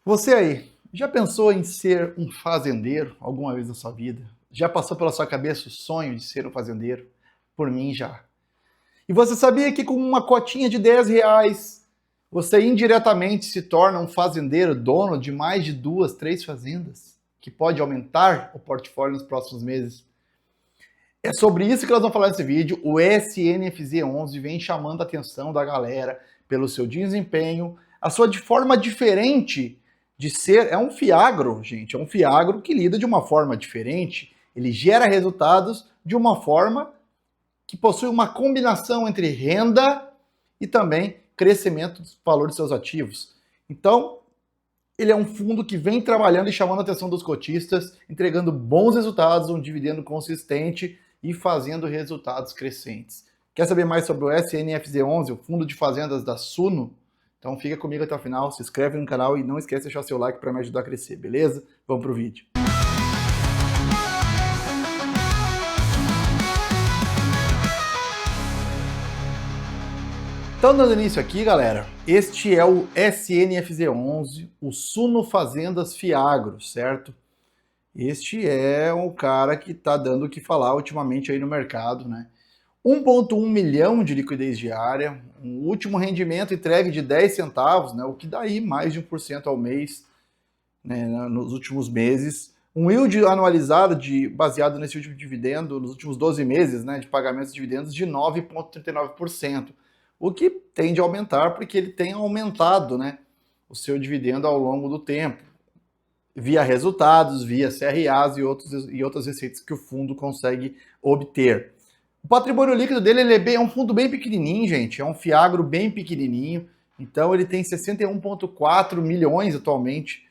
Você aí, já pensou em ser um fazendeiro alguma vez na sua vida? Já passou pela sua cabeça o sonho de ser um fazendeiro? Por mim já. E você sabia que com uma cotinha de R$ 10, você indiretamente se torna um fazendeiro dono de mais de 2, 3 fazendas? Que pode aumentar o portfólio nos próximos meses? É sobre isso que nós vamos falar nesse vídeo. O SNFZ11 vem chamando a atenção da galera pelo seu desempenho, a sua de forma diferente de ser. É um fiagro, gente. É um fiagro que lida de uma forma diferente. Ele gera resultados de uma forma que possui uma combinação entre renda e também crescimento do valor de seus ativos. Então, ele é um fundo que vem trabalhando e chamando a atenção dos cotistas, entregando bons resultados, um dividendo consistente e fazendo resultados crescentes. Quer saber mais sobre o SNFZ11, o fundo de fazendas da Suno? Então fica comigo até o final, se inscreve no canal e não esquece de deixar seu like para me ajudar a crescer, beleza? Vamos pro vídeo. Então, dando início aqui, galera, este é o SNFZ11, o Suno Fazendas Fiagro, certo? Este é um cara que está dando o que falar ultimamente aí no mercado, né? 1,1 milhão de liquidez diária, um último rendimento entregue de 10 centavos, né? O que dá aí mais de 1% ao mês, né, nos últimos meses. Um yield anualizado baseado nesse último dividendo, nos últimos 12 meses, né, de pagamentos de dividendos, de 9,39%. O que tende a aumentar porque ele tem aumentado, né, o seu dividendo ao longo do tempo, via resultados, via CRAs e outras receitas que o fundo consegue obter. O patrimônio líquido dele é um fundo bem pequenininho, gente, é um fiagro bem pequenininho, então ele tem 61,4 milhões atualmente,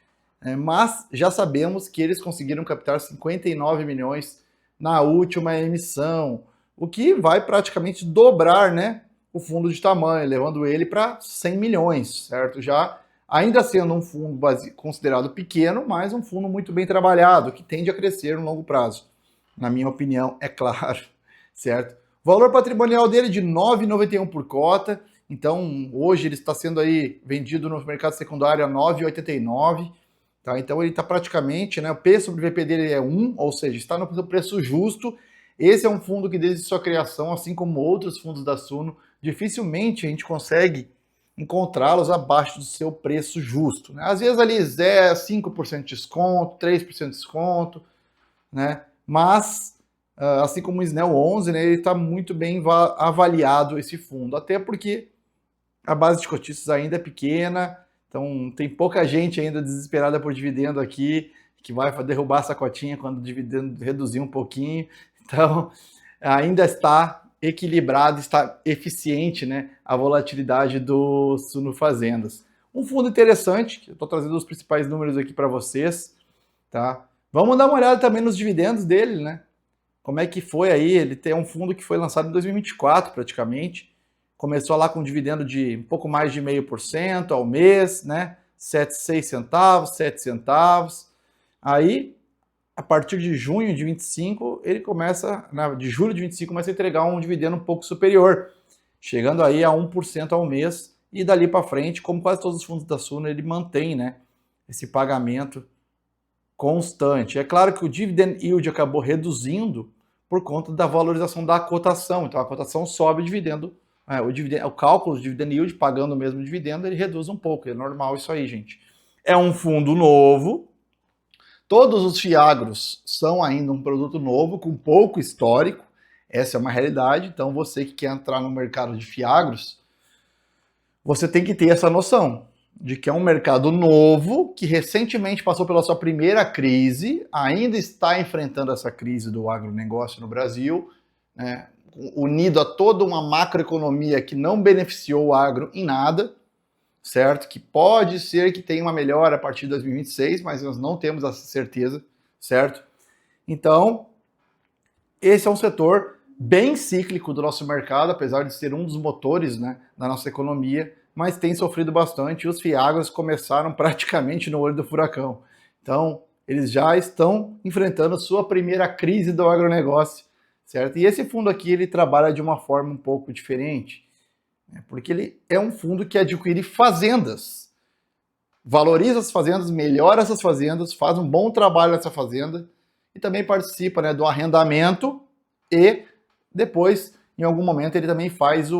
mas já sabemos que eles conseguiram captar 59 milhões na última emissão, o que vai praticamente dobrar, né, o fundo de tamanho, levando ele para 100 milhões, certo? Já ainda sendo um fundo considerado pequeno, mas um fundo muito bem trabalhado, que tende a crescer no longo prazo. Na minha opinião, é claro, certo? O valor patrimonial dele é de 9,91 por cota, então hoje ele está sendo aí vendido no mercado secundário a 9,89, tá? Então ele está praticamente, né, o P sobre VP dele é 1, ou seja, está no preço justo. Esse é um fundo que desde sua criação, assim como outros fundos da Suno, dificilmente a gente consegue encontrá-los abaixo do seu preço justo, né? Às vezes ali 5% de desconto, 3% de desconto, né? Mas, assim como o Snell 11, né, ele está muito bem avaliado esse fundo, até porque a base de cotistas ainda é pequena, então tem pouca gente ainda desesperada por dividendo aqui, que vai derrubar essa cotinha quando o dividendo reduzir um pouquinho. Então, ainda está equilibrado, está eficiente, né, a volatilidade do Suno Fazendas. Um fundo interessante, que eu estou trazendo os principais números aqui para vocês, tá? Vamos dar uma olhada também nos dividendos dele, né? Como é que foi aí? Ele tem um fundo que foi lançado em 2024, praticamente. Começou lá com um dividendo de um pouco mais de 0,5% ao mês, né? 6 centavos, 7 centavos. Aí, a partir de junho de 25, ele começa, de julho de 25, começa a entregar um dividendo um pouco superior, chegando aí a 1% ao mês, e dali para frente, como quase todos os fundos da Suno, ele mantém, né, esse pagamento constante. É claro que o dividend yield acabou reduzindo por conta da valorização da cotação, então a cotação sobe o dividendo, o cálculo do dividend yield, pagando o mesmo dividendo, ele reduz um pouco, é normal isso aí, gente. É um fundo novo, todos os fiagros são ainda um produto novo, com pouco histórico, essa é uma realidade, então você que quer entrar no mercado de fiagros, você tem que ter essa noção de que é um mercado novo, que recentemente passou pela sua primeira crise, ainda está enfrentando essa crise do agronegócio no Brasil, né, unido a toda uma macroeconomia que não beneficiou o agro em nada, certo? Que pode ser que tenha uma melhora a partir de 2026, mas nós não temos essa certeza, certo? Então, esse é um setor bem cíclico do nosso mercado, apesar de ser um dos motores, né, da nossa economia, mas tem sofrido bastante, e os fiagros começaram praticamente no olho do furacão. Então, eles já estão enfrentando sua primeira crise do agronegócio, certo? E esse fundo aqui, ele trabalha de uma forma um pouco diferente, né, porque ele é um fundo que adquire fazendas. valoriza as fazendas, melhora essas fazendas, faz um bom trabalho nessa fazenda e também participa, né, do arrendamento e depois, em algum momento, ele também faz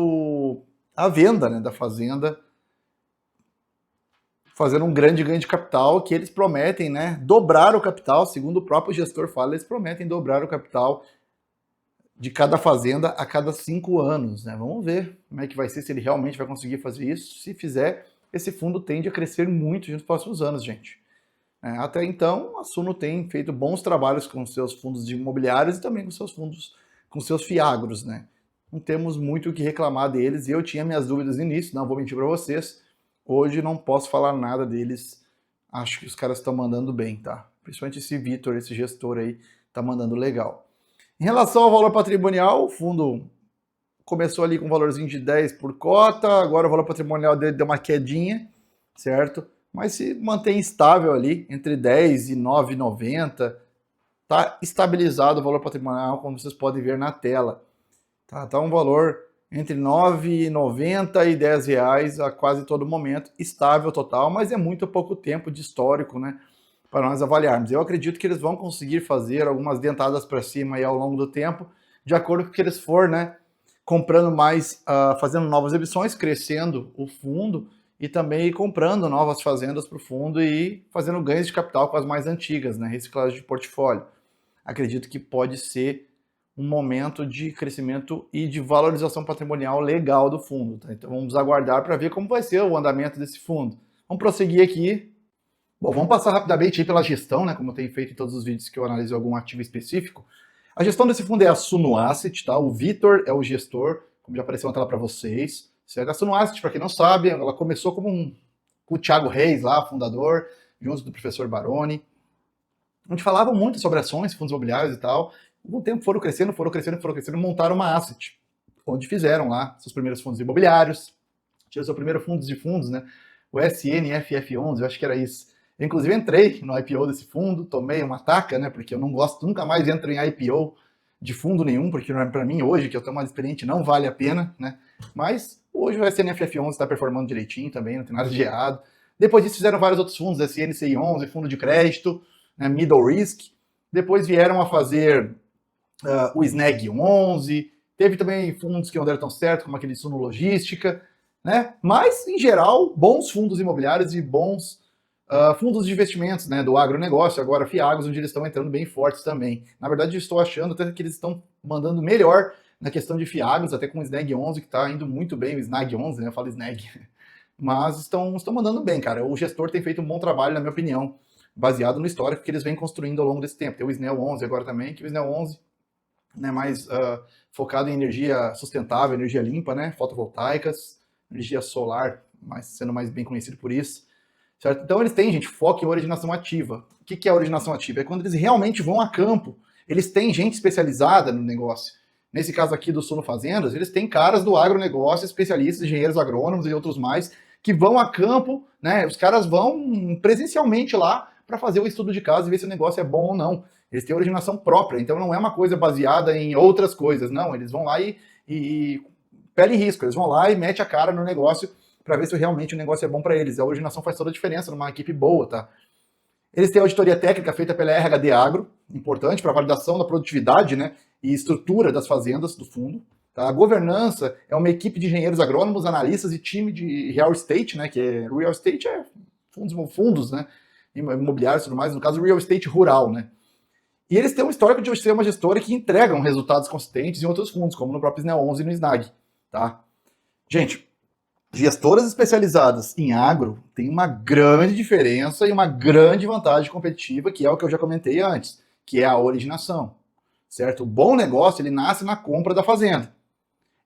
a venda, né, da fazenda, fazendo um grande ganho de capital que eles prometem, né, dobrar o capital, segundo o próprio gestor fala, eles prometem dobrar o capital de cada fazenda a cada 5 anos, né? Vamos ver como é que vai ser, se ele realmente vai conseguir fazer isso. Se fizer, esse fundo tende a crescer muito nos próximos anos, gente. Até então, a Suno tem feito bons trabalhos com seus fundos de imobiliários e também com seus fundos, com seus fiagros, né? Não temos muito o que reclamar deles, e eu tinha minhas dúvidas no início, não vou mentir para vocês. Hoje não posso falar nada deles, acho que os caras estão mandando bem, tá? Principalmente esse Vitor, esse gestor aí, tá mandando legal. Em relação ao valor patrimonial, o fundo começou ali com um valorzinho de 10 por cota, agora o valor patrimonial dele deu uma quedinha, certo? Mas se mantém estável ali, entre 10 e 9,90, tá estabilizado o valor patrimonial, como vocês podem ver na tela. Tá um valor entre 9,90 e 10 reais a quase todo momento, estável total, mas é muito pouco tempo de histórico, né, para nós avaliarmos. Eu acredito que eles vão conseguir fazer algumas dentadas para cima aí ao longo do tempo, de acordo com o que eles for, né, comprando mais, fazendo novas emissões, crescendo o fundo e também comprando novas fazendas para o fundo e fazendo ganhos de capital com as mais antigas, né, reciclagem de portfólio. Acredito que pode ser um momento de crescimento e de valorização patrimonial legal do fundo. Tá? Então vamos aguardar para ver como vai ser o andamento desse fundo. Vamos prosseguir aqui. Bom, vamos passar rapidamente aí pela gestão, né, como eu tenho feito em todos os vídeos que eu analiso algum ativo específico. A gestão desse fundo é a Suno Asset, tá? O Vitor é o gestor, como já apareceu na tela para vocês. Certo? A Suno Asset, para quem não sabe, ela começou com o Thiago Reis lá, fundador, junto do professor Baroni, onde falavam muito sobre ações, fundos imobiliários e tal. Com o tempo foram crescendo, montaram uma asset, onde fizeram lá seus primeiros fundos imobiliários, tinha seu primeiro fundo de fundos, né? O SNFF11, eu acho que era isso. Eu, inclusive, entrei no IPO desse fundo, tomei uma taca, né? Porque eu não gosto, nunca mais entro em IPO de fundo nenhum, porque para mim hoje, que eu estou mais experiente, não vale a pena, né? Mas hoje o SNFF11 está performando direitinho também, não tem nada de errado. Depois disso fizeram vários outros fundos, SNCI11, fundo de crédito, né, middle risk. Depois vieram a fazer o SNEG 11, teve também fundos que não deram tão certo, como aquele Suno Logística, né? Mas, em geral, bons fundos imobiliários e bons fundos de investimentos, né, do agronegócio, agora FIAGROS, onde eles estão entrando bem fortes também. Na verdade, eu estou achando até que eles estão mandando melhor na questão de FIAGROS, até com o SNEG 11, que está indo muito bem, o SNAG 11, né, eu falo SNEG, mas estão mandando bem, cara. O gestor tem feito um bom trabalho, na minha opinião, baseado no histórico que eles vêm construindo ao longo desse tempo. Tem o SNEL 11 agora também, que o SNEL 11 né, mais focado em energia sustentável, energia limpa, né, fotovoltaicas, energia solar, sendo mais bem conhecido por isso, certo? Então eles têm, gente, foco em originação ativa. O que é a originação ativa? É quando eles realmente vão a campo, eles têm gente especializada no negócio. Nesse caso aqui do Suno Fazendas, eles têm caras do agronegócio, especialistas, engenheiros agrônomos e outros mais, que vão a campo, né, os caras vão presencialmente lá para fazer o estudo de caso e ver se o negócio é bom ou não. Eles têm originação própria, então não é uma coisa baseada em outras coisas, não. Eles vão lá e pele em risco, eles vão lá e metem a cara no negócio para ver se realmente o negócio é bom para eles. A originação faz toda a diferença numa equipe boa, tá? Eles têm auditoria técnica feita pela RHD Agro, importante para validação da produtividade, né, e estrutura das fazendas do fundo. Tá? A governança é uma equipe de engenheiros agrônomos, analistas e time de real estate, né, que real estate é fundos, né, imobiliários e tudo mais, no caso real estate rural, né. E eles têm um histórico de ser uma gestora que entregam resultados consistentes em outros fundos, como no próprio SNEL 11 e no SNAG. Tá? Gente, gestoras especializadas em agro têm uma grande diferença e uma grande vantagem competitiva, que é o que eu já comentei antes, que é a originação. Certo? O bom negócio, ele nasce na compra da fazenda.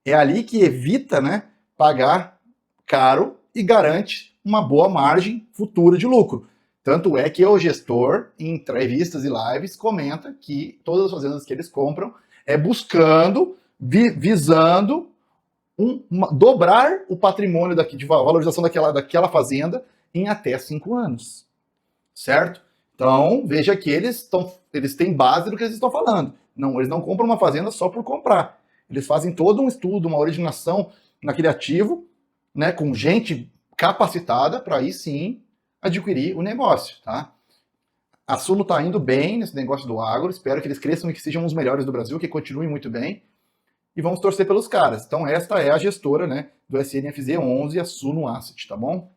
É ali que evita, né, pagar caro e garante uma boa margem futura de lucro. Tanto é que o gestor, em entrevistas e lives, comenta que todas as fazendas que eles compram é buscando, visando dobrar o patrimônio de valorização daquela fazenda em até 5 anos. Certo? Então, veja que eles têm base do que eles estão falando. Não, eles não compram uma fazenda só por comprar. Eles fazem todo um estudo, uma originação naquele ativo, né, com gente capacitada para aí sim adquirir o negócio, tá? A Suno está indo bem nesse negócio do agro, espero que eles cresçam e que sejam os melhores do Brasil, que continuem muito bem, e vamos torcer pelos caras. Então esta é a gestora, né, do SNFZ11, a Suno Asset, tá bom?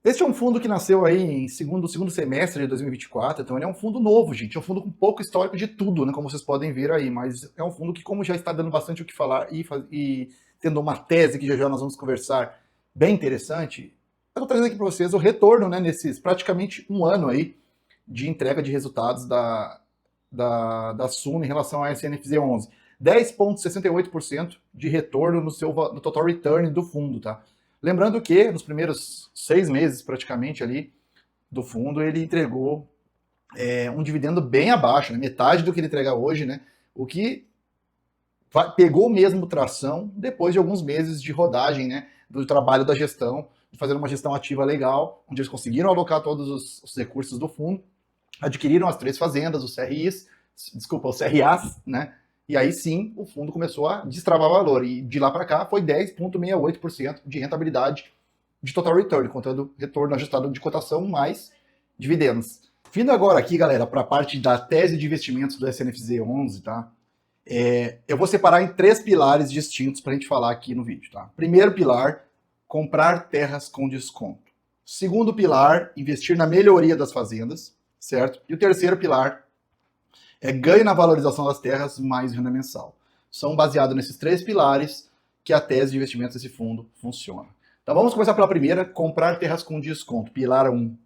Este é um fundo que nasceu aí em segundo semestre de 2024, então ele é um fundo novo, gente, é um fundo com pouco histórico de tudo, né, como vocês podem ver aí, mas é um fundo que, como já está dando bastante o que falar e tendo uma tese que já nós vamos conversar bem interessante, eu estou trazendo aqui para vocês o retorno, né, nesses praticamente um ano aí de entrega de resultados da Suno em relação à SNFZ11. 10,68% de retorno no total return do fundo, tá? Lembrando que nos primeiros 6 meses, praticamente, ali, do fundo, ele entregou um dividendo bem abaixo, né? Metade do que ele entrega hoje, né? O que pegou mesmo tração depois de alguns meses de rodagem, né? Do trabalho da gestão, de fazer uma gestão ativa legal, onde eles conseguiram alocar todos os recursos do fundo, adquiriram as 3 fazendas, os CRAs, né? E aí sim, o fundo começou a destravar valor. E de lá para cá foi 10,68% de rentabilidade de total return, contando retorno ajustado de cotação mais dividendos. Vindo agora aqui, galera, para a parte da tese de investimentos do SNFZ11, tá? Eu vou separar em 3 pilares distintos para a gente falar aqui no vídeo, tá? Primeiro pilar, comprar terras com desconto. Segundo pilar, investir na melhoria das fazendas, certo? E o terceiro pilar, ganho na valorização das terras mais renda mensal. São baseados nesses 3 pilares que a tese de investimentos desse fundo funciona. Então vamos começar pela primeira, comprar terras com desconto, pilar 1. O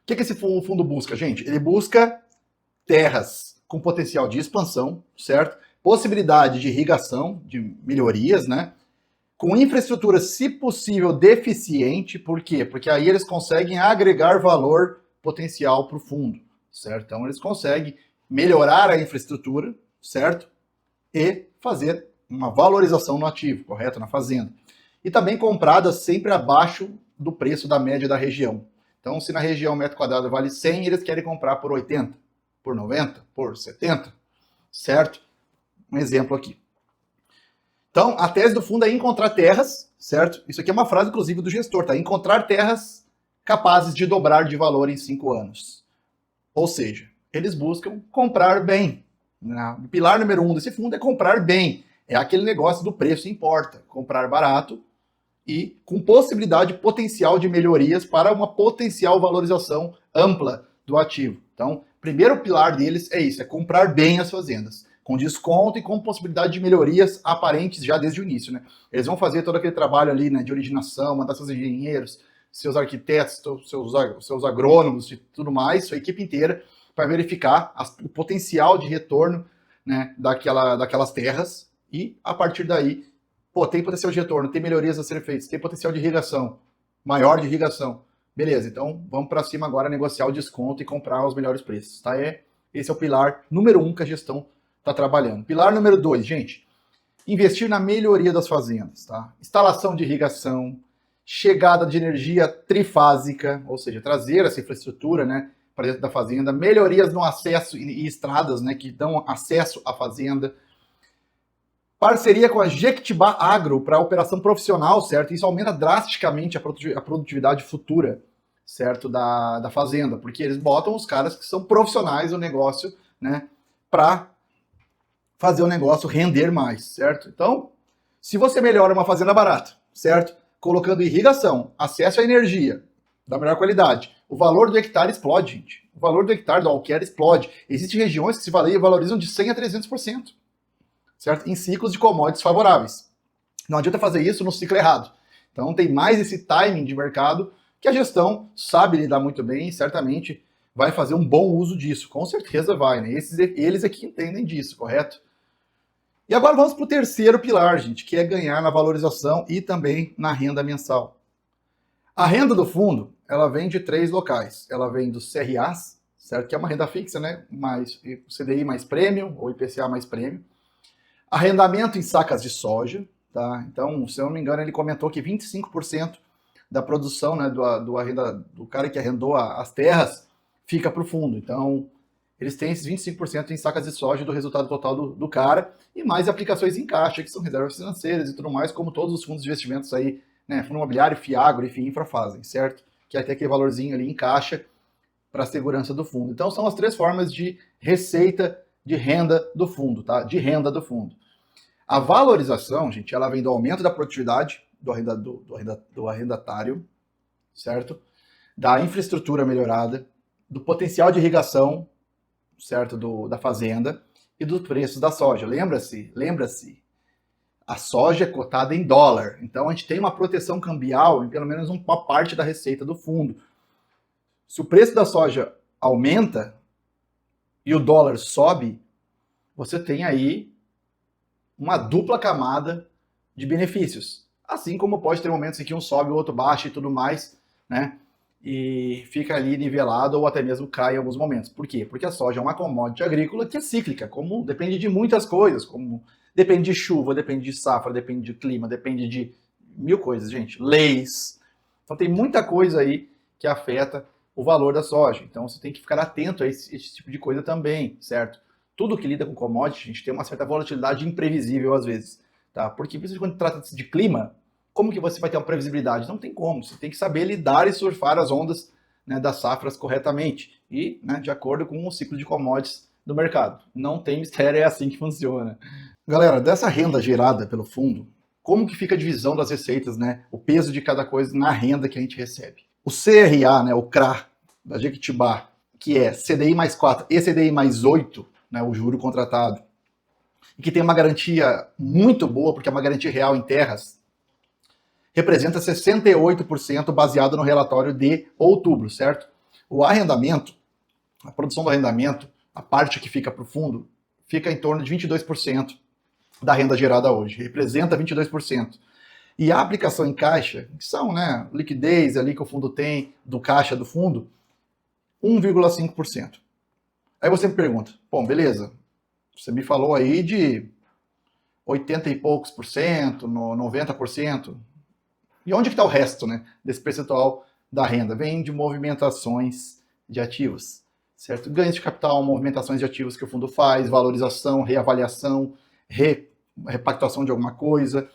que esse fundo busca, gente? Ele busca terras com potencial de expansão, certo? Possibilidade de irrigação, de melhorias, né? Com infraestrutura, se possível, deficiente. Por quê? Porque aí eles conseguem agregar valor potencial para o fundo, certo? Então eles conseguem melhorar a infraestrutura, certo? E fazer uma valorização no ativo, correto? Na fazenda. E também compradas sempre abaixo do preço da média da região. Então, se na região o metro quadrado vale 100, eles querem comprar por 80, por 90, por 70, certo? Um exemplo aqui. Então, a tese do fundo é encontrar terras, certo? Isso aqui é uma frase, inclusive, do gestor, tá? Encontrar terras capazes de dobrar de valor em 5 anos. Ou seja, eles buscam comprar bem. O pilar número 1 desse fundo é comprar bem. É aquele negócio do preço importa. Comprar barato e com possibilidade potencial de melhorias para uma potencial valorização ampla do ativo. Então, primeiro pilar deles é isso, é comprar bem as fazendas, com desconto e com possibilidade de melhorias aparentes já desde o início, né? Eles vão fazer todo aquele trabalho ali, né, de originação, mandar seus engenheiros, seus arquitetos, seus agrônomos e tudo mais, sua equipe inteira, para verificar o potencial de retorno, né, daquelas terras e, a partir daí, tem potencial de retorno, tem melhorias a serem feitas, tem potencial de irrigação, maior de irrigação. Beleza, então vamos para cima agora negociar o desconto e comprar os melhores preços, tá? Esse é o pilar número 1 que a gestão está trabalhando. Pilar número 2, gente, investir na melhoria das fazendas, tá? Instalação de irrigação, chegada de energia trifásica, ou seja, trazer essa infraestrutura, né, para dentro da fazenda, melhorias no acesso e estradas, né, que dão acesso à fazenda, parceria com a Jequitibá Agro para operação profissional, certo? Isso aumenta drasticamente a produtividade futura, certo, da fazenda, porque eles botam os caras que são profissionais do negócio, né, para fazer o negócio render mais, certo? Então, se você melhora uma fazenda barata, certo? Colocando irrigação, acesso à energia da melhor qualidade, o valor do hectare explode, gente. O valor do hectare do alqueire explode. Existem regiões que se valorizam de 100% a 300%. Certo? Em ciclos de commodities favoráveis. Não adianta fazer isso no ciclo errado. Então tem mais esse timing de mercado que a gestão sabe lidar muito bem e certamente vai fazer um bom uso disso. Com certeza vai, né? Eles é que entendem disso, correto? E agora vamos para o terceiro pilar, gente, que é ganhar na valorização e também na renda mensal. A renda do fundo, ela vem de 3 locais. Ela vem dos CRAs, certo? Que é uma renda fixa, né? Mais CDI mais prêmio ou IPCA mais prêmio. Arrendamento em sacas de soja, tá? Então, se eu não me engano, ele comentou que 25% da produção, né, do cara que arrendou as terras fica para o fundo. Então, eles têm esses 25% em sacas de soja do resultado total do cara e mais aplicações em caixa, que são reservas financeiras e tudo mais, como todos os fundos de investimentos aí né, fundo imobiliário, Fiagro, enfim, infra fazem, certo? Que é até aquele valorzinho ali em caixa para a segurança do fundo. Então são as 3 formas de receita de renda do fundo, tá? De renda do fundo. A valorização, gente, ela vem do aumento da produtividade do arrendatário, certo? Da infraestrutura melhorada, do potencial de irrigação, certo? Da fazenda e dos preços da soja. Lembra-se, a soja é cotada em dólar, então a gente tem uma proteção cambial em pelo menos uma parte da receita do fundo. Se o preço da soja aumenta e o dólar sobe, você tem aí uma dupla camada de benefícios. Assim como pode ter momentos em que um sobe, o outro baixa e tudo mais, né? E fica ali nivelado ou até mesmo cai em alguns momentos. Por quê? Porque a soja é uma commodity agrícola que é cíclica, como depende de muitas coisas, como depende de chuva, depende de safra, depende de clima, depende de mil coisas, gente. Leis. Então tem muita coisa aí que afeta o valor da soja. Então você tem que ficar atento a esse tipo de coisa também, certo? Tudo que lida com commodity, a gente tem uma certa volatilidade imprevisível às vezes, tá? Porque principalmente quando trata-se de clima, como que você vai ter uma previsibilidade? Não tem como. Você tem que saber lidar e surfar as ondas, né, das safras corretamente e, né, de acordo com o ciclo de commodities do mercado. Não tem mistério, é assim que funciona. Galera, dessa renda gerada pelo fundo, como que fica a divisão das receitas, né? O peso de cada coisa na renda que a gente recebe. O CRA, né, o CRA da Jequitibá, que é CDI mais 4 e CDI mais 8, né, o juro contratado, e que tem uma garantia muito boa, porque é uma garantia real em terras, representa 68% baseado no relatório de outubro, certo? O arrendamento, a produção do arrendamento, a parte que fica para o fundo, fica em torno de 22% da renda gerada hoje, representa 22%. E a aplicação em caixa, que são, né, liquidez ali que o fundo tem, do caixa do fundo, 1,5%. Aí você me pergunta, bom, beleza, você me falou aí de 80 e poucos por cento, 90%, e onde que está o resto, né, desse percentual da renda? Vem de movimentações de ativos, certo? Ganhos de capital, movimentações de ativos que o fundo faz, valorização, reavaliação, repactuação de alguma coisa,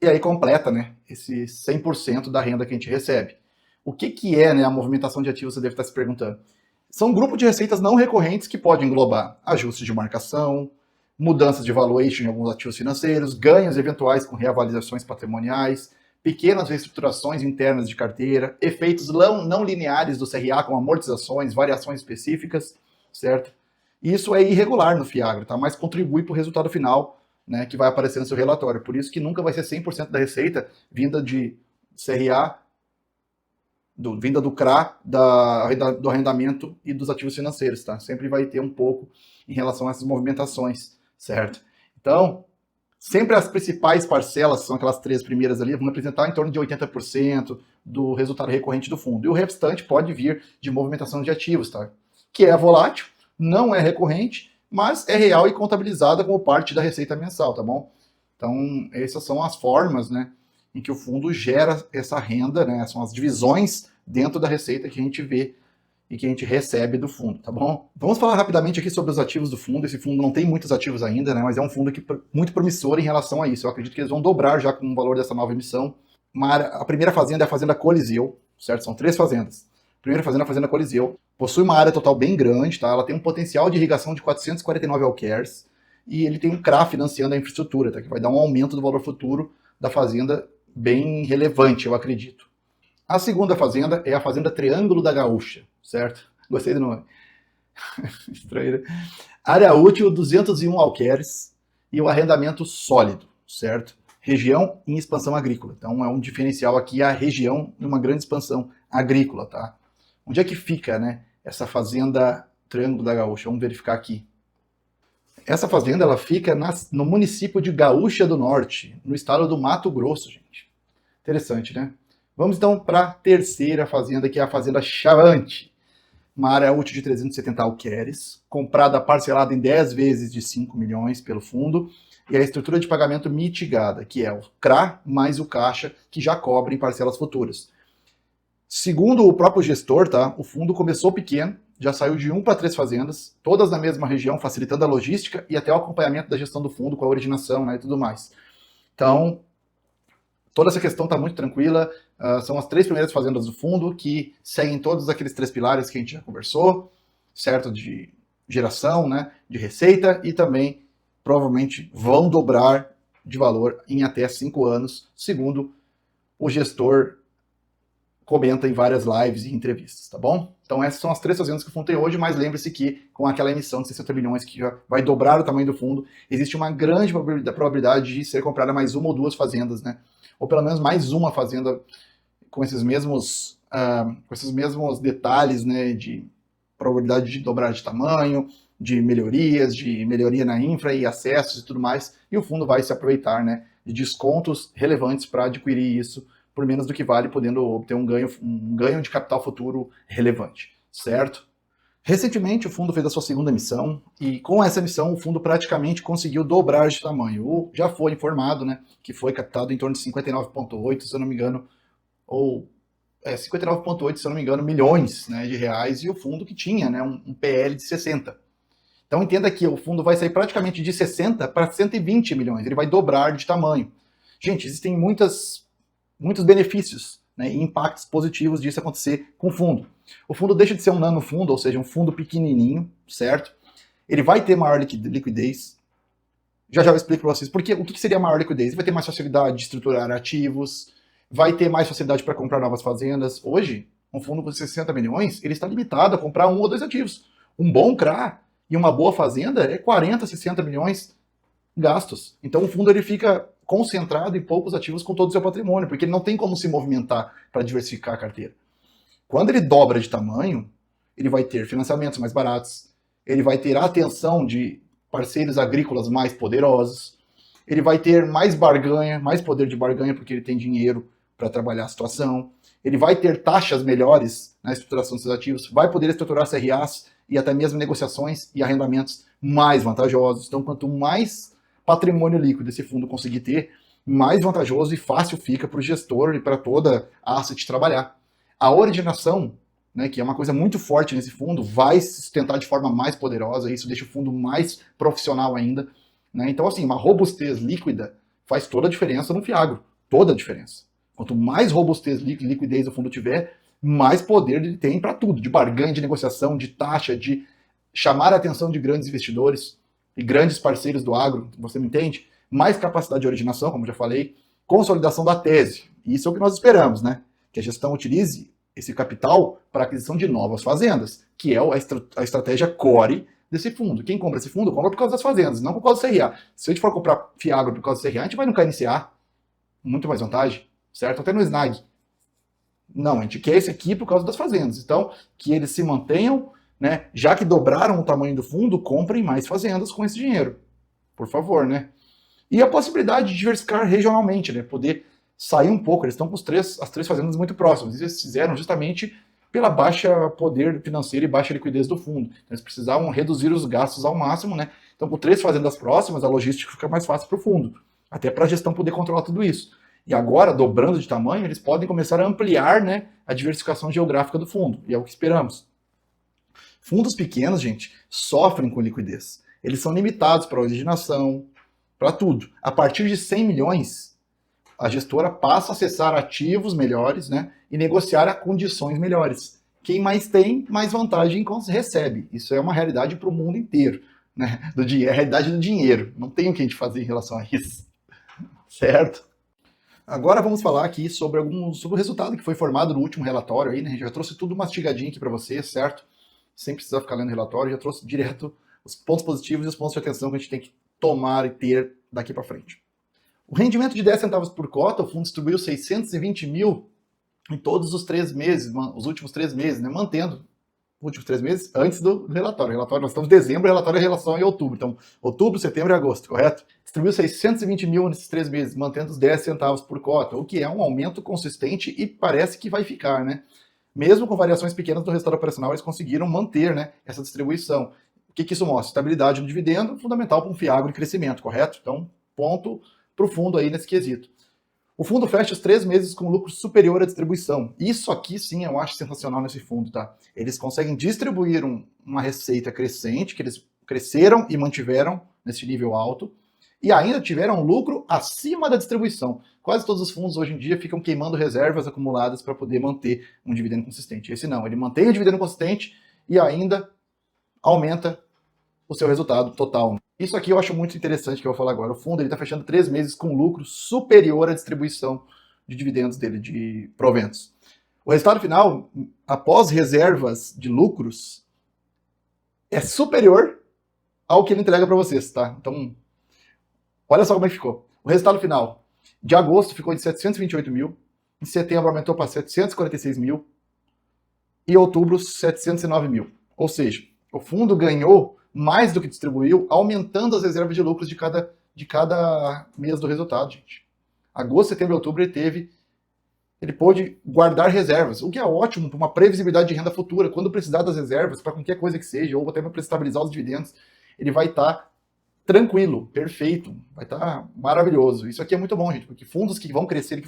e aí completa, né, esse 100% da renda que a gente recebe. O que é, né, a movimentação de ativos, você deve estar se perguntando. São um grupo de receitas não recorrentes que pode englobar ajustes de marcação, mudanças de valuation em alguns ativos financeiros, ganhos eventuais com reavaliações patrimoniais, pequenas reestruturações internas de carteira, efeitos não lineares do CRA com amortizações, variações específicas, certo? Isso é irregular no Fiagro, tá? Mas contribui para o resultado final, né, que vai aparecer no seu relatório. Por isso que nunca vai ser 100% da receita vinda de CRA, vinda do CRA, do arrendamento e dos ativos financeiros, tá? Sempre vai ter um pouco em relação a essas movimentações, certo? Então, sempre as principais parcelas, são aquelas 3 primeiras ali, vão representar em torno de 80% do resultado recorrente do fundo. E o restante pode vir de movimentação de ativos, tá? Que é volátil, não é recorrente, mas é real e contabilizada como parte da receita mensal, tá bom? Então, essas são as formas, né, em que o fundo gera essa renda, né, são as divisões dentro da receita que a gente vê e que a gente recebe do fundo, tá bom? Vamos falar rapidamente aqui sobre os ativos do fundo. Esse fundo não tem muitos ativos ainda, né, mas é um fundo muito promissor em relação a isso. Eu acredito que eles vão dobrar já com o valor dessa nova emissão. A primeira fazenda é a Fazenda Coliseu, certo? São 3 fazendas. A primeira fazenda é a Fazenda Coliseu. Possui uma área total bem grande, tá? Ela tem um potencial de irrigação de 449 alqueires e ele tem um CRA financiando a infraestrutura, tá? Que vai dar um aumento do valor futuro da fazenda bem relevante, eu acredito. A segunda fazenda é a Fazenda Triângulo da Gaúcha, certo? Gostei do nome. Estranho, né? Área útil, 201 alqueires e o arrendamento sólido, certo? Região em expansão agrícola. Então é um diferencial aqui a região em uma grande expansão agrícola, tá? Onde é que fica, né, essa Fazenda Triângulo da Gaúcha? Vamos verificar aqui. Essa fazenda, ela fica no município de Gaúcha do Norte, no estado do Mato Grosso, gente. Interessante, né? Vamos então para a terceira fazenda, que é a Fazenda Chavante. Uma área útil de 370 alqueires, comprada parcelada em 10 vezes de 5 milhões pelo fundo, e a estrutura de pagamento mitigada, que é o CRA mais o caixa, que já cobre em parcelas futuras. Segundo o próprio gestor, tá, o fundo começou pequeno, já saiu de 1 para 3 fazendas, todas na mesma região, facilitando a logística e até o acompanhamento da gestão do fundo com a originação, né, e tudo mais. Então, toda essa questão está muito tranquila. São as 3 primeiras fazendas do fundo que seguem todos aqueles 3 pilares que a gente já conversou, certo? De geração, né? De receita e também provavelmente vão dobrar de valor em até 5 anos, segundo o gestor comenta em várias lives e entrevistas, tá bom? Então essas são as 3 fazendas que o fundo tem hoje, mas lembre-se que com aquela emissão de 60 milhões que já vai dobrar o tamanho do fundo, existe uma grande probabilidade de ser comprada mais 1 ou 2 fazendas, né? Ou pelo menos mais uma fazenda com esses mesmos detalhes, né, de probabilidade de dobrar de tamanho, de melhorias, de melhoria na infra e acessos e tudo mais, e o fundo vai se aproveitar, né, de descontos relevantes para adquirir isso por menos do que vale, podendo obter um ganho de capital futuro relevante, certo? Recentemente, o fundo fez a sua segunda emissão, e com essa emissão, o fundo praticamente conseguiu dobrar de tamanho. Já foi informado, né, que foi captado em torno de 59,8, se eu não me engano, ou 59,8, se eu não me engano, milhões, né, de reais, e o fundo que tinha, né, um PL de 60. Então entenda que o fundo vai sair praticamente de 60 para 120 milhões, ele vai dobrar de tamanho. Gente, existem muitos benefícios, né, e impactos positivos disso acontecer com o fundo. O fundo deixa de ser um nano fundo, ou seja, um fundo pequenininho, certo? Ele vai ter maior liquidez. Já eu explico para vocês. Porque o que seria maior liquidez? Ele vai ter mais facilidade de estruturar ativos, vai ter mais facilidade para comprar novas fazendas. Hoje, um fundo com 60 milhões, ele está limitado a comprar 1 ou 2 ativos. Um bom CRA e uma boa fazenda é 40, 60 milhões gastos. Então o fundo ele fica concentrado em poucos ativos com todo o seu patrimônio, porque ele não tem como se movimentar para diversificar a carteira. Quando ele dobra de tamanho, ele vai ter financiamentos mais baratos, ele vai ter a atenção de parceiros agrícolas mais poderosos, ele vai ter mais barganha, mais poder de barganha, porque ele tem dinheiro para trabalhar a situação, ele vai ter taxas melhores na estruturação dos seus ativos, vai poder estruturar CRAs e até mesmo negociações e arrendamentos mais vantajosos. Então, quanto mais patrimônio líquido esse fundo conseguir ter, mais vantajoso e fácil fica para o gestor e para toda a asset trabalhar. A originação, né, que é uma coisa muito forte nesse fundo, vai se sustentar de forma mais poderosa, isso deixa o fundo mais profissional ainda. Né? Então, assim, uma robustez líquida faz toda a diferença no Fiagro, toda a diferença. Quanto mais robustez e liquidez o fundo tiver, mais poder ele tem para tudo, de barganha, de negociação, de taxa, de chamar a atenção de grandes investidores e grandes parceiros do agro, você me entende? Mais capacidade de originação, como já falei, consolidação da tese. E isso é o que nós esperamos, né? Que a gestão utilize esse capital para aquisição de novas fazendas, que é a estratégia core desse fundo. Quem compra esse fundo, compra por causa das fazendas, não por causa do CRA. Se a gente for comprar Fiagro por causa do CRA, a gente vai no KNCA, muito mais vantagem, certo? Até no SNAG. Não, a gente quer esse aqui por causa das fazendas. Então, que eles se mantenham, né? Já que dobraram o tamanho do fundo, comprem mais fazendas com esse dinheiro. Por favor, né? E a possibilidade de diversificar regionalmente, né? Poder sair um pouco. Eles estão com as 3 fazendas muito próximas. Eles fizeram justamente pela baixa poder financeiro e baixa liquidez do fundo. Então, eles precisavam reduzir os gastos ao máximo, né? Então, com 3 fazendas próximas, a logística fica mais fácil para o fundo. Até para a gestão poder controlar tudo isso. E agora, dobrando de tamanho, eles podem começar a ampliar, né, a diversificação geográfica do fundo. E é o que esperamos. Fundos pequenos, gente, sofrem com liquidez. Eles são limitados para originação, para tudo. A partir de 100 milhões, a gestora passa a acessar ativos melhores, né, e negociar a condições melhores. Quem mais tem, mais vantagem recebe. Isso é uma realidade para o mundo inteiro. Né, é a realidade do dinheiro. Não tem o que a gente fazer em relação a isso. Certo? Agora vamos falar aqui sobre o resultado que foi formado no último relatório. Aí, né? A gente já trouxe tudo mastigadinho aqui para vocês, certo? Sem precisar ficar lendo o relatório, já trouxe direto os pontos positivos e os pontos de atenção que a gente tem que tomar e ter daqui para frente. O rendimento de 10 centavos por cota, o fundo distribuiu 620 mil em todos os 3 meses, os últimos 3 meses, né? Mantendo os últimos 3 meses antes do relatório. Nós estamos em dezembro, o relatório é em relação a outubro. Então, outubro, setembro e agosto, correto? Distribuiu 620 mil nesses 3 meses, mantendo os 10 centavos por cota, o que é um aumento consistente e parece que vai ficar, né? Mesmo com variações pequenas do resultado operacional, eles conseguiram manter, né, essa distribuição. O que isso mostra? Estabilidade no dividendo, fundamental para um Fiagro em crescimento, correto? Então, ponto para o fundo aí nesse quesito. O fundo fecha os 3 meses com lucro superior à distribuição. Isso aqui sim eu acho sensacional nesse fundo, tá? Eles conseguem distribuir uma receita crescente, que eles cresceram e mantiveram nesse nível alto, e ainda tiveram lucro acima da distribuição. Quase todos os fundos hoje em dia ficam queimando reservas acumuladas para poder manter um dividendo consistente. Esse não, ele mantém o dividendo consistente e ainda aumenta o seu resultado total. Isso aqui eu acho muito interessante que eu vou falar agora. O fundo está fechando 3 meses com lucro superior à distribuição de dividendos dele, de proventos. O resultado final, após reservas de lucros, é superior ao que ele entrega para vocês, tá? Então, olha só como é que ficou. O resultado final de agosto ficou de 728 mil, em setembro aumentou para 746 mil, e em outubro 709 mil. Ou seja, o fundo ganhou mais do que distribuiu, aumentando as reservas de lucros de cada mês do resultado, gente. Agosto, setembro e outubro ele pôde guardar reservas, o que é ótimo para uma previsibilidade de renda futura. Quando precisar das reservas, para qualquer coisa que seja, ou até para estabilizar os dividendos, ele vai estar tranquilo, perfeito, vai estar maravilhoso. Isso aqui é muito bom, gente, porque fundos que vão crescer,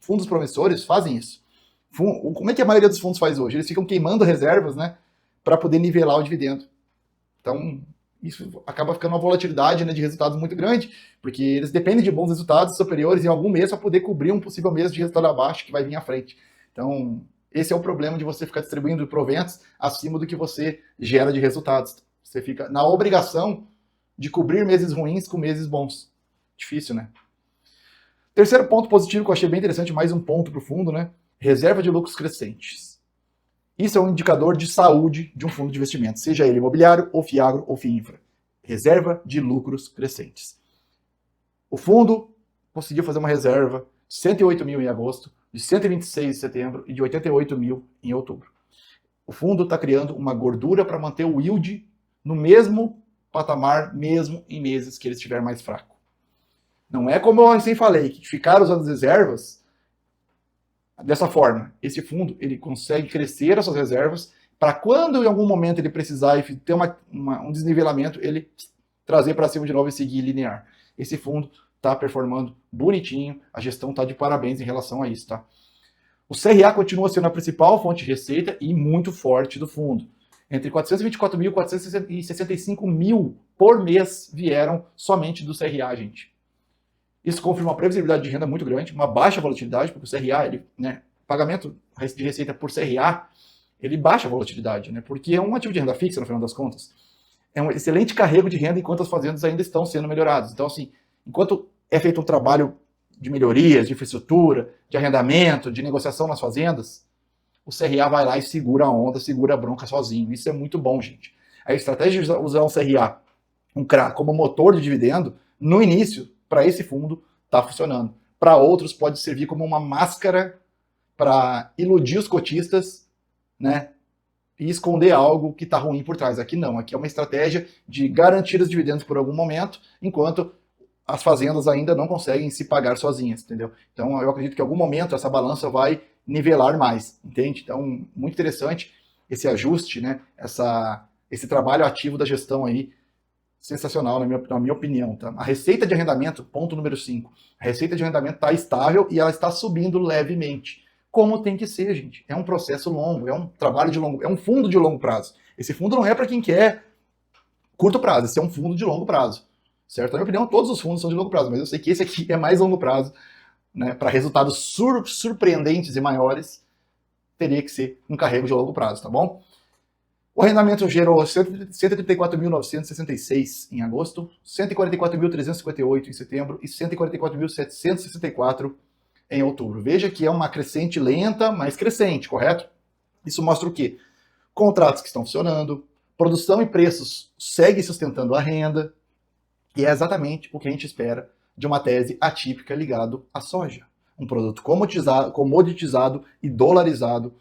fundos promissores fazem isso. Como é que a maioria dos fundos faz hoje? Eles ficam queimando reservas, né, para poder nivelar o dividendo. Então, isso acaba ficando uma volatilidade, né, de resultados muito grande, porque eles dependem de bons resultados superiores em algum mês para poder cobrir um possível mês de resultado abaixo que vai vir à frente. Então, esse é o problema de você ficar distribuindo proventos acima do que você gera de resultados. Você fica na obrigação de cobrir meses ruins com meses bons. Difícil, né? Terceiro ponto positivo que eu achei bem interessante, mais um ponto para o fundo, né? Reserva de lucros crescentes. Isso é um indicador de saúde de um fundo de investimento, seja ele imobiliário, ou FIAGRO, ou FIINFRA. Reserva de lucros crescentes. O fundo conseguiu fazer uma reserva de 108 mil em agosto, de 126 em setembro e de 88 mil em outubro. O fundo está criando uma gordura para manter o yield no mesmo patamar, mesmo em meses que ele estiver mais fraco. Não é como eu sempre falei, que ficar usando as reservas dessa forma. Esse fundo ele consegue crescer as suas reservas para quando em algum momento ele precisar e ter um desnivelamento, ele trazer para cima de novo e seguir linear. Esse fundo está performando bonitinho, a gestão está de parabéns em relação a isso, tá? O CRA continua sendo a principal fonte de receita e muito forte do fundo. Entre 424 mil e 465 mil por mês vieram somente do CRA, gente. Isso confirma uma previsibilidade de renda muito grande, uma baixa volatilidade, porque o CRA, pagamento de receita por CRA, ele baixa a volatilidade, né? Porque é um ativo de renda fixa, no final das contas. É um excelente carrego de renda enquanto as fazendas ainda estão sendo melhoradas. Então, assim, enquanto é feito um trabalho de melhorias, de infraestrutura, de arrendamento, de negociação nas fazendas, o CRA vai lá e segura a onda, segura a bronca sozinho. Isso é muito bom, gente. A estratégia de usar um CRA, um CRA, como motor de dividendo, no início, para esse fundo, está funcionando. Para outros, pode servir como uma máscara para iludir os cotistas, né? E esconder algo que está ruim por trás. Aqui não, aqui é uma estratégia de garantir os dividendos por algum momento, enquanto as fazendas ainda não conseguem se pagar sozinhas, entendeu? Então eu acredito que em algum momento essa balança vai nivelar mais, entende? Então, muito interessante esse ajuste, né? Esse trabalho ativo da gestão aí, sensacional na minha opinião, tá? A receita de arrendamento, ponto número 5, a receita de arrendamento está estável e ela está subindo levemente. Como tem que ser, gente. É um processo longo, é um trabalho de longo, é um fundo de longo prazo. Esse fundo não é para quem quer curto prazo, esse é um fundo de longo prazo. Certo? Na minha opinião, todos os fundos são de longo prazo, mas eu sei que esse aqui é mais longo prazo, né? Para resultados surpreendentes e maiores, teria que ser um carrego de longo prazo, tá bom? O arrendamento gerou 134.966 em agosto, 144.358 em setembro e 144.764 em outubro. Veja que é uma crescente lenta, mas crescente, correto? Isso mostra o quê? Contratos que estão funcionando, produção e preços seguem sustentando a renda, e é exatamente o que a gente espera de uma tese atípica ligado à soja. Um produto comoditizado e dolarizado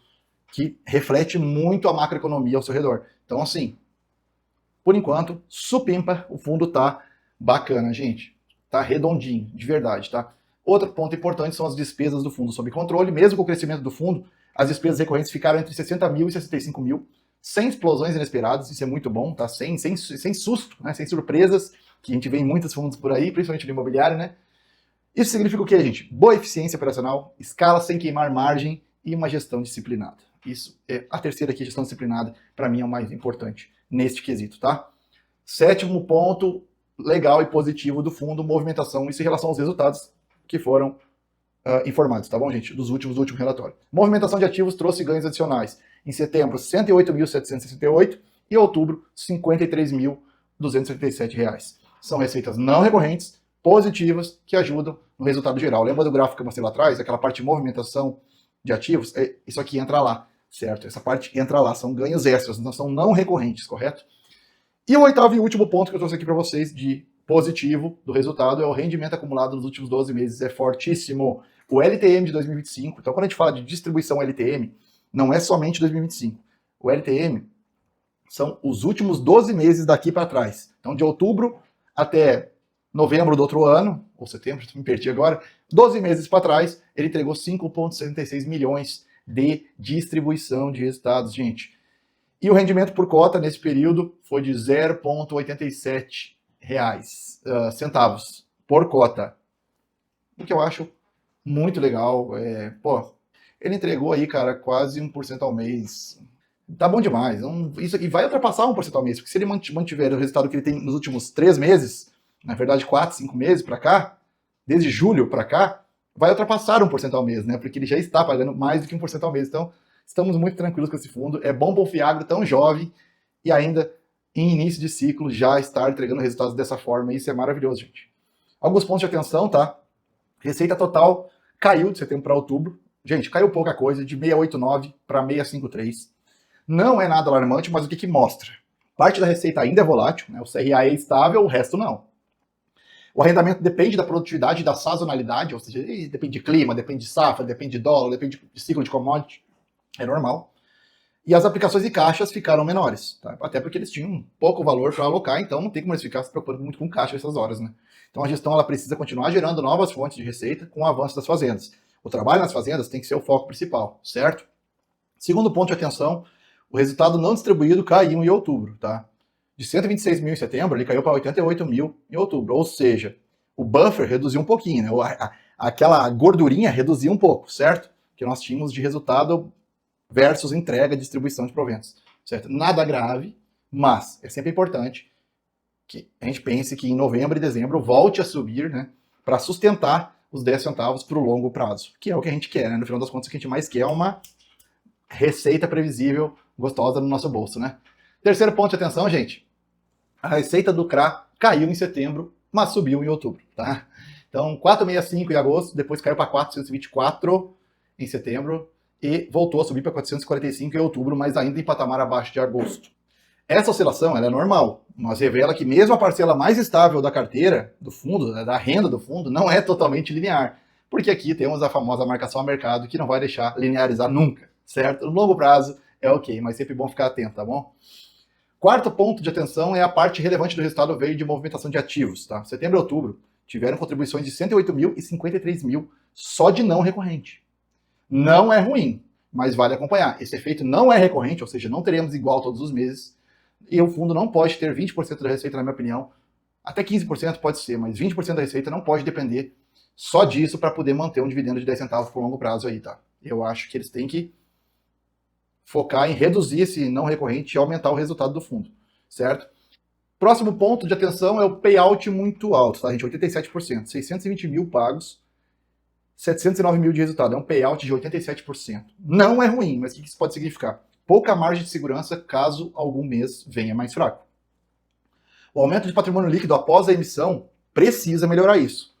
que reflete muito a macroeconomia ao seu redor. Então, assim, por enquanto, supimpa, o fundo tá bacana, gente. Tá redondinho, de verdade, tá? Outro ponto importante são as despesas do fundo sob controle. Mesmo com o crescimento do fundo, as despesas recorrentes ficaram entre 60 mil e 65 mil, sem explosões inesperadas, isso é muito bom, tá? Sem susto, né? Sem surpresas, que a gente vê em muitos fundos por aí, principalmente no imobiliário, né? Isso significa o quê, gente? Boa eficiência operacional, escala sem queimar margem e uma gestão disciplinada. Isso é a terceira aqui, gestão disciplinada, para mim é o mais importante neste quesito, tá? Sétimo ponto legal e positivo do fundo, movimentação, isso em relação aos resultados que foram informados, tá bom, gente? Do último relatório. Movimentação de ativos trouxe ganhos adicionais. Em setembro, R$ 108.768 e em outubro, R$ 53.277. São receitas não recorrentes, positivas, que ajudam no resultado geral. Lembra do gráfico que eu mostrei lá atrás? Aquela parte de movimentação de ativos? Isso aqui entra lá, certo? Essa parte entra lá, são ganhos extras, não são não recorrentes, correto? E o oitavo e último ponto que eu trouxe aqui para vocês de positivo do resultado é o rendimento acumulado nos últimos 12 meses, é fortíssimo. O LTM de 2025, então quando a gente fala de distribuição LTM, não é somente 2025. O LTM são os últimos 12 meses daqui para trás. Então de outubro até novembro do outro ano, ou setembro, me perdi agora, 12 meses para trás, ele entregou 5,76 milhões de distribuição de resultados, gente. E o rendimento por cota nesse período foi de 0,87 centavos por cota. O que eu acho muito legal. Ele entregou aí, cara, quase 1% ao mês. Tá bom demais. Isso aqui vai ultrapassar 1% ao mês, porque se ele mantiver o resultado que ele tem nos últimos 3 meses, na verdade 4, 5 meses para cá, desde julho para cá, vai ultrapassar 1% ao mês, né? Porque ele já está pagando mais do que 1% ao mês. Então, estamos muito tranquilos com esse fundo. É bom para o Fiagro tão jovem e ainda em início de ciclo já estar entregando resultados dessa forma. Isso é maravilhoso, gente. Alguns pontos de atenção, tá? Receita total caiu de setembro para outubro. Gente, caiu pouca coisa, de 689 para 653. Não é nada alarmante, mas o que mostra? Parte da receita ainda é volátil, né? O CRA é estável, o resto não. O arrendamento depende da produtividade e da sazonalidade, ou seja, depende de clima, depende de safra, depende de dólar, depende de ciclo de commodity. É normal. E as aplicações de caixas ficaram menores, tá? Até porque eles tinham pouco valor para alocar, então não tem como eles ficar se preocupando muito com caixa essas horas, né? Então a gestão ela precisa continuar gerando novas fontes de receita com o avanço das fazendas. O trabalho nas fazendas tem que ser o foco principal, certo? Segundo ponto de atenção, o resultado não distribuído caiu em outubro, tá? De 126 mil em setembro, ele caiu para 88 mil em outubro. Ou seja, o buffer reduziu um pouquinho, né? Aquela gordurinha reduziu um pouco, certo? Que nós tínhamos de resultado versus entrega e distribuição de proventos, certo? Nada grave, mas é sempre importante que a gente pense que em novembro e dezembro volte a subir, né? Para sustentar os 10 centavos para o longo prazo, que é o que a gente quer, né? No final das contas, o que a gente mais quer é uma receita previsível, gostosa no nosso bolso, né? Terceiro ponto de atenção, gente. A receita do CRA caiu em setembro, mas subiu em outubro, tá? Então, 465 em agosto, depois caiu para 424 em setembro e voltou a subir para 445 em outubro, mas ainda em patamar abaixo de agosto. Essa oscilação ela é normal, mas revela que mesmo a parcela mais estável da carteira, do fundo, da renda do fundo, não é totalmente linear. Porque aqui temos a famosa marcação a mercado que não vai deixar linearizar nunca, certo? No longo prazo é ok, mas sempre bom ficar atento, tá bom? Quarto ponto de atenção é a parte relevante do resultado veio de movimentação de ativos, tá? Setembro e outubro tiveram contribuições de 108 mil e 53 mil só de não recorrente. Não é ruim, mas vale acompanhar. Esse efeito não é recorrente, ou seja, não teremos igual todos os meses. E o fundo não pode ter 20% da receita, na minha opinião. Até 15% pode ser, mas 20% da receita não pode depender só disso para poder manter um dividendo de 10 centavos por longo prazo aí, tá? Eu acho que eles têm que focar em reduzir esse não recorrente e aumentar o resultado do fundo, certo? Próximo ponto de atenção é o payout muito alto, tá, gente? 87%. 620 mil pagos, 709 mil de resultado. É um payout de 87%. Não é ruim, mas o que isso pode significar? Pouca margem de segurança caso algum mês venha mais fraco. O aumento de patrimônio líquido após a emissão precisa melhorar isso.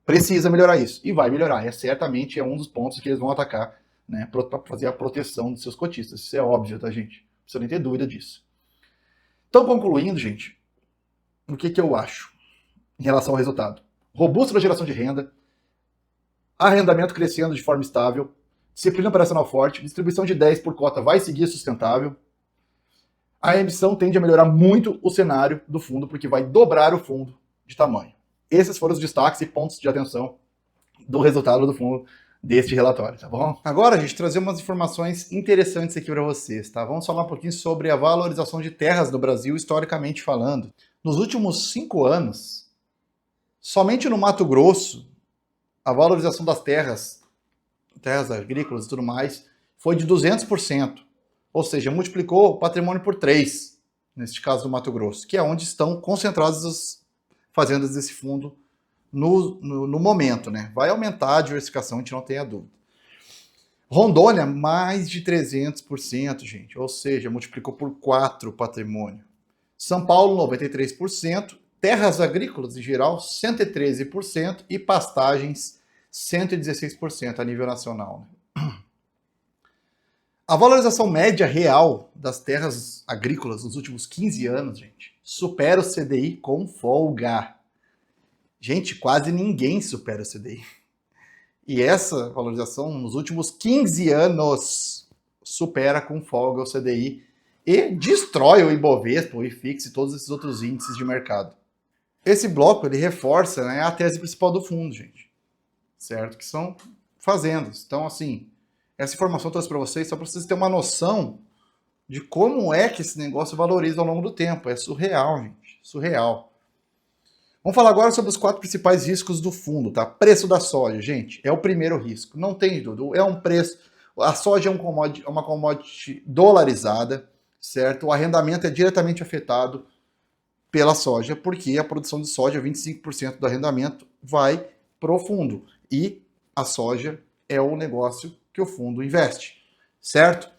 Precisa melhorar isso. E vai melhorar. Certamente é um dos pontos que eles vão atacar, né, para fazer a proteção dos seus cotistas. Isso é óbvio, tá, gente? Não precisa nem ter dúvida disso. Então, concluindo, gente, o que eu acho em relação ao resultado? Robusto na geração de renda, arrendamento crescendo de forma estável, disciplina operacional forte, distribuição de 10 por cota vai seguir sustentável. A emissão tende a melhorar muito o cenário do fundo, porque vai dobrar o fundo de tamanho. Esses foram os destaques e pontos de atenção do resultado do fundo deste relatório, tá bom? Agora, gente, trazer umas informações interessantes aqui para vocês, tá? Vamos falar um pouquinho sobre a valorização de terras no Brasil, historicamente falando. Nos últimos 5 anos, somente no Mato Grosso, a valorização das terras agrícolas e tudo mais, foi de 200%. Ou seja, multiplicou o patrimônio por 3, neste caso do Mato Grosso, que é onde estão concentradas as fazendas desse fundo no momento, né? Vai aumentar a diversificação, a gente não tem a dúvida. Rondônia, mais de 300%, gente. Ou seja, multiplicou por 4 o patrimônio. São Paulo, 93%. Terras agrícolas, em geral, 113%. E pastagens, 116% a nível nacional. A valorização média real das terras agrícolas nos últimos 15 anos, gente, supera o CDI com folga. Gente, quase ninguém supera o CDI. E essa valorização nos últimos 15 anos supera com folga o CDI e destrói o Ibovespa, o IFIX e todos esses outros índices de mercado. Esse bloco ele reforça, né, a tese principal do fundo, gente, certo? Que são fazendas. Então, assim, essa informação eu trouxe para vocês só para vocês terem uma noção de como é que esse negócio valoriza ao longo do tempo. É surreal, gente, surreal. Vamos falar agora sobre os 4 principais riscos do fundo, tá? Preço da soja, gente, é o primeiro risco. Não tem dúvida, é um preço. A soja é uma commodity dolarizada, certo? O arrendamento é diretamente afetado pela soja, porque a produção de soja, 25% do arrendamento, vai pro fundo. E a soja é o negócio que o fundo investe, certo?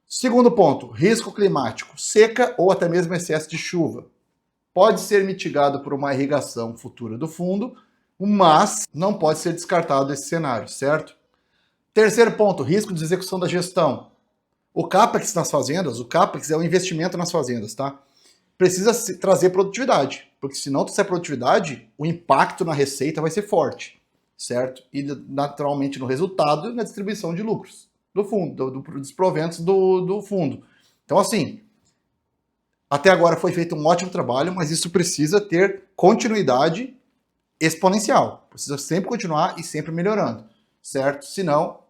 Segundo ponto, risco climático, seca ou até mesmo excesso de chuva. Pode ser mitigado por uma irrigação futura do fundo, mas não pode ser descartado esse cenário, certo? Terceiro ponto, risco de execução da gestão. O CAPEX nas fazendas, o CAPEX é o investimento nas fazendas, tá? Precisa trazer produtividade, porque se não trouxer produtividade, o impacto na receita vai ser forte, certo? E naturalmente no resultado, na distribuição de lucros do fundo, dos proventos do fundo. Então, assim, até agora foi feito um ótimo trabalho, mas isso precisa ter continuidade exponencial. Precisa sempre continuar e sempre melhorando, certo? Senão,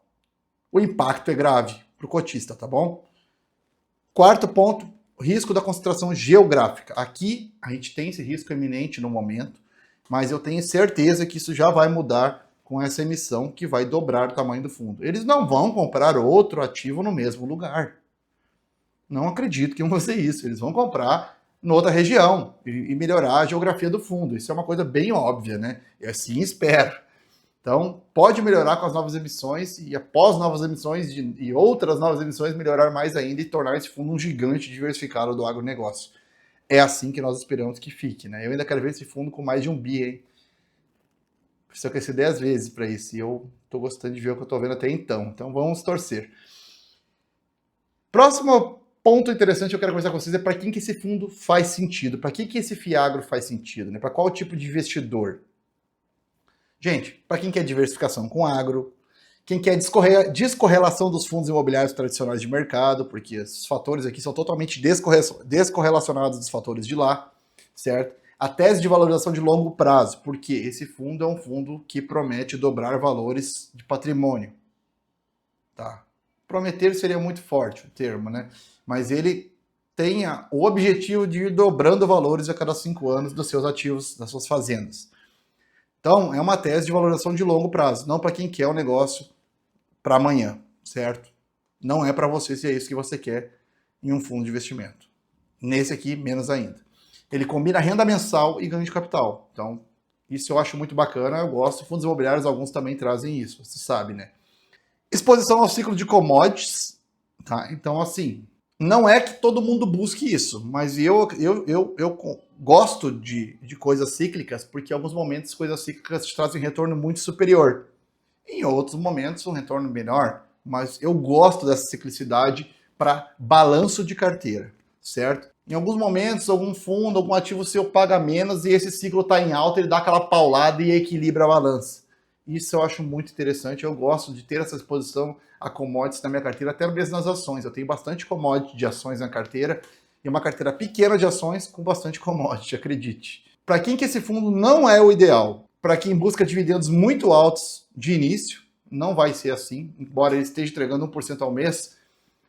o impacto é grave para o cotista, tá bom? Quarto ponto, risco da concentração geográfica. Aqui, a gente tem esse risco eminente no momento, mas eu tenho certeza que isso já vai mudar com essa emissão que vai dobrar o tamanho do fundo. Eles não vão comprar outro ativo no mesmo lugar. Não acredito que vão fazer isso. Eles vão comprar em outra região e melhorar a geografia do fundo. Isso é uma coisa bem óbvia, né? E assim espero. Então, pode melhorar com as novas emissões e após novas emissões e outras novas emissões melhorar mais ainda e tornar esse fundo um gigante diversificado do agronegócio. É assim que nós esperamos que fique, né? Eu ainda quero ver esse fundo com mais de 1 bi, hein? Precisa crescer 10 vezes para isso e eu estou gostando de ver o que eu estou vendo até então. Então, vamos torcer. Próximo ponto interessante que eu quero conversar com vocês é para quem que esse fundo faz sentido, para que esse FIAGRO faz sentido, né? Para qual tipo de investidor? Gente, para quem quer diversificação com agro, quem quer descorrelação dos fundos imobiliários tradicionais de mercado, porque esses fatores aqui são totalmente descorrelacionados dos fatores de lá, certo? A tese de valorização de longo prazo, porque esse fundo é um fundo que promete dobrar valores de patrimônio, tá? Prometer seria muito forte o termo, né? Mas ele tem o objetivo de ir dobrando valores a cada 5 anos dos seus ativos, das suas fazendas. Então, é uma tese de valorização de longo prazo, não para quem quer o negócio para amanhã, certo? Não é para você se é isso que você quer em um fundo de investimento. Nesse aqui, menos ainda. Ele combina renda mensal e ganho de capital. Então, isso eu acho muito bacana, eu gosto. Fundos imobiliários, alguns também trazem isso, você sabe, né? Exposição ao ciclo de commodities, tá? Então, assim, não é que todo mundo busque isso, mas eu gosto de coisas cíclicas, porque em alguns momentos coisas cíclicas te trazem um retorno muito superior. Em outros momentos, um retorno menor, mas eu gosto dessa ciclicidade para balanço de carteira, certo? Em alguns momentos, algum fundo, algum ativo seu paga menos e esse ciclo está em alta, ele dá aquela paulada e equilibra a balança. Isso eu acho muito interessante, eu gosto de ter essa exposição a commodities na minha carteira, até mesmo nas ações. Eu tenho bastante commodity de ações na carteira e uma carteira pequena de ações com bastante commodity, acredite. Para quem que esse fundo não é o ideal? Para quem busca dividendos muito altos de início, não vai ser assim, embora ele esteja entregando 1% ao mês,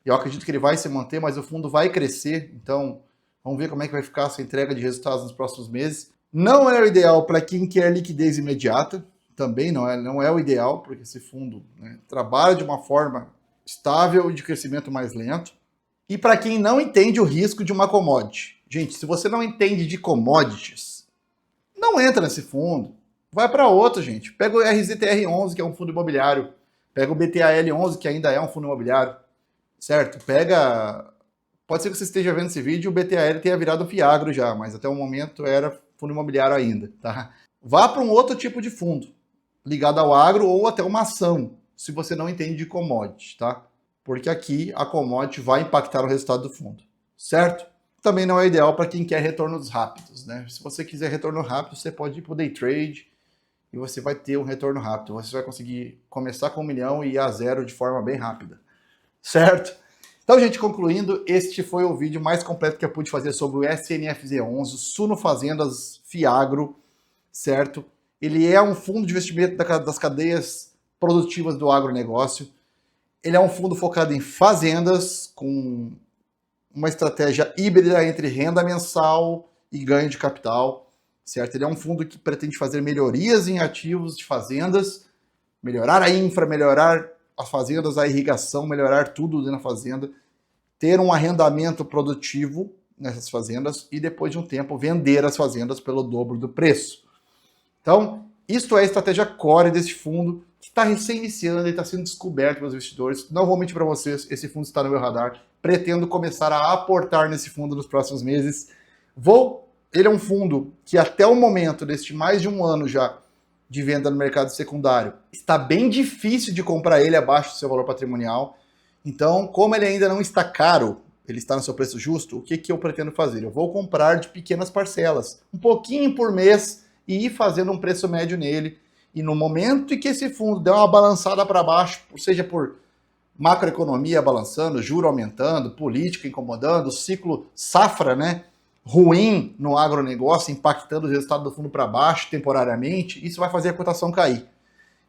eu acredito que ele vai se manter, mas o fundo vai crescer, então vamos ver como é que vai ficar essa entrega de resultados nos próximos meses. Não é o ideal para quem quer liquidez imediata, também não é o ideal, porque esse fundo, né, trabalha de uma forma estável e de crescimento mais lento. E para quem não entende o risco de uma commodity. Gente, se você não entende de commodities, não entra nesse fundo. vai para outro, gente. Pega o RZTR11, que é um fundo imobiliário. Pega o BTAL11, que ainda é um fundo imobiliário. Certo? Pega... Pode ser que você esteja vendo esse vídeo e o BTAL tenha virado Fiagro já, mas até o momento era fundo imobiliário ainda, tá? Vá para um outro tipo de fundo, ligado ao agro ou até uma ação, se você não entende de commodity, tá? Porque aqui a commodity vai impactar o resultado do fundo, certo? Também não é ideal para quem quer retornos rápidos, né? Se você quiser retorno rápido, você pode ir para o day trade e você vai ter um retorno rápido. Você vai conseguir começar com 1 milhão e ir a zero de forma bem rápida, certo? Então, gente, concluindo, este foi o vídeo mais completo que eu pude fazer sobre o SNFZ11, o Suno Fazendas Fiagro, certo? Ele é um fundo de investimento das cadeias produtivas do agronegócio. Ele é um fundo focado em fazendas, com uma estratégia híbrida entre renda mensal e ganho de capital, certo? Ele é um fundo que pretende fazer melhorias em ativos de fazendas, melhorar a infra, melhorar as fazendas, a irrigação, melhorar tudo na fazenda, ter um arrendamento produtivo nessas fazendas e depois de um tempo vender as fazendas pelo dobro do preço. Então, isto é a estratégia core desse fundo, que está recém-iniciando e está sendo descoberto pelos investidores. Não vou mentir para vocês, esse fundo está no meu radar. Pretendo começar a aportar nesse fundo nos próximos meses. Ele é um fundo que até o momento, deste mais de um ano já, de venda no mercado secundário, está bem difícil de comprar ele abaixo do seu valor patrimonial. Então, como ele ainda não está caro, ele está no seu preço justo, o que eu pretendo fazer? Eu vou comprar de pequenas parcelas, um pouquinho por mês, e ir fazendo um preço médio nele. E no momento em que esse fundo der uma balançada para baixo, seja por macroeconomia balançando, juro aumentando, política incomodando, ciclo safra, né, ruim no agronegócio, impactando o resultado do fundo para baixo temporariamente, isso vai fazer a cotação cair.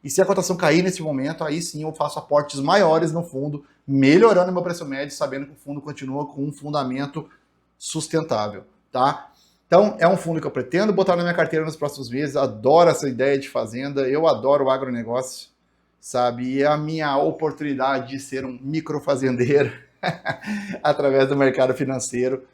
E se a cotação cair nesse momento, aí sim eu faço aportes maiores no fundo, melhorando meu preço médio, sabendo que o fundo continua com um fundamento sustentável, tá? Então, é um fundo que eu pretendo botar na minha carteira nos próximos meses, adoro essa ideia de fazenda, eu adoro o agronegócio, sabe? E é a minha oportunidade de ser um microfazendeiro através do mercado financeiro.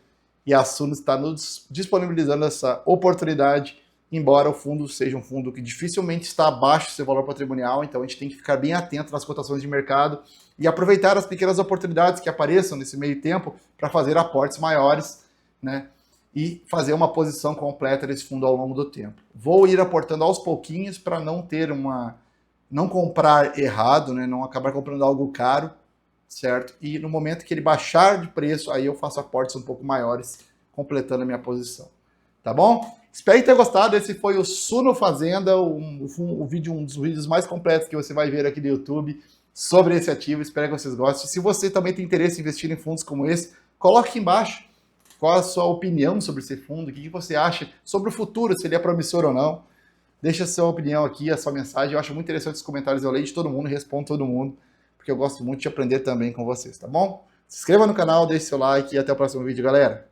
E a Suno está nos disponibilizando essa oportunidade, embora o fundo seja um fundo que dificilmente está abaixo do seu valor patrimonial, então a gente tem que ficar bem atento nas cotações de mercado e aproveitar as pequenas oportunidades que apareçam nesse meio tempo para fazer aportes maiores, né? E fazer uma posição completa desse fundo ao longo do tempo. Vou ir aportando aos pouquinhos para não comprar errado, né? Não acabar comprando algo caro, certo? E no momento que ele baixar de preço, aí eu faço aportes um pouco maiores, completando a minha posição. Tá bom? Espero que tenha gostado. Esse foi o Suno Fazenda, um dos vídeos mais completos que você vai ver aqui no YouTube sobre esse ativo. Espero que vocês gostem. Se você também tem interesse em investir em fundos como esse, coloque aqui embaixo qual a sua opinião sobre esse fundo, o que você acha sobre o futuro, se ele é promissor ou não. Deixa a sua opinião aqui, a sua mensagem. Eu acho muito interessante os comentários, eu leio de todo mundo e respondo todo mundo, porque eu gosto muito de aprender também com vocês, tá bom? Se inscreva no canal, deixe seu like e até o próximo vídeo, galera.